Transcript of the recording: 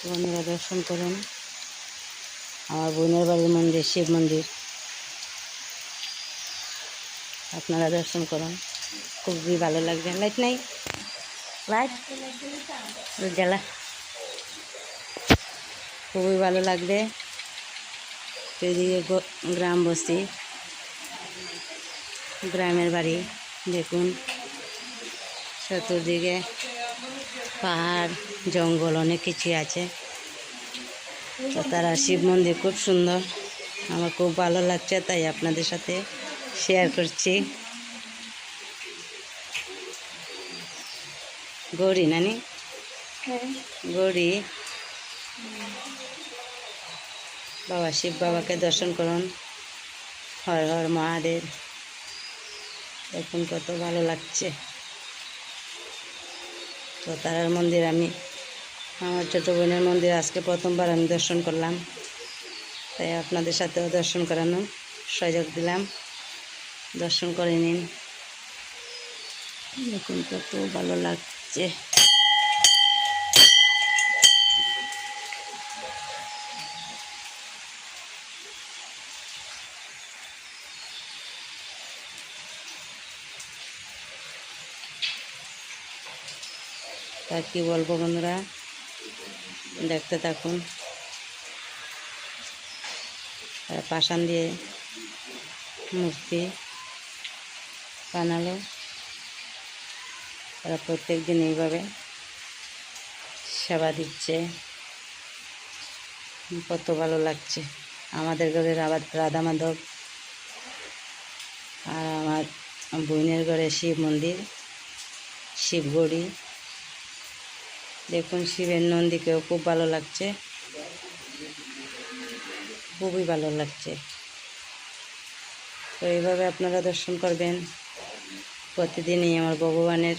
বন্ধুরা দর্শন করুন আমার বোনের বাড়ির মন্দির, শিব মন্দির। আপনারা দর্শন করুন, খুবই ভালো লাগবে। লাইট নাই, লাইট জ্বালা, খুবই ভালো লাগবে। এদিকে গ্রাম বস্তি, গ্রামের বাড়ি দেখুন, চতুর্দিকে পাহাড় জঙ্গল অনেক কিছু আছে। তো তারা শিব মন্দির খুব সুন্দর, আমার খুব ভালো লাগছে, তাই আপনাদের সাথে শেয়ার করছি। গৌরী নানি, গৌরী বাবা শিব বাবাকে দর্শন করুন। হর হর মহাদেব। দেখুন কত ভালো লাগছে। তো তারার মন্দির আমি, আমার ছোটো বোনের মন্দির আজকে প্রথমবার আমি দর্শন করলাম, তাই আপনাদের সাথেও দর্শন করানো সুযোগ দিলাম। দর্শন করে নিন, দেখুন কত ভালো লাগছে। তা কি বলবো বন্ধুরা, দেখতে থাকুন। পাষাণ দিয়ে মূর্তি বানালো, তারা প্রত্যেক দিন এইভাবে সেবা দিচ্ছে, কত ভালো লাগছে। আমাদের ঘরে রাধা মাধব, আর আমার বোনের ঘরে শিব মন্দির, শিব গৌরী। দেখুন শিবের নন্দীকেও খুব ভালো লাগছে, খুবই ভালো লাগছে। তো এইভাবে আপনারা দর্শন করবেন প্রতিদিনই আমার ভগবানের।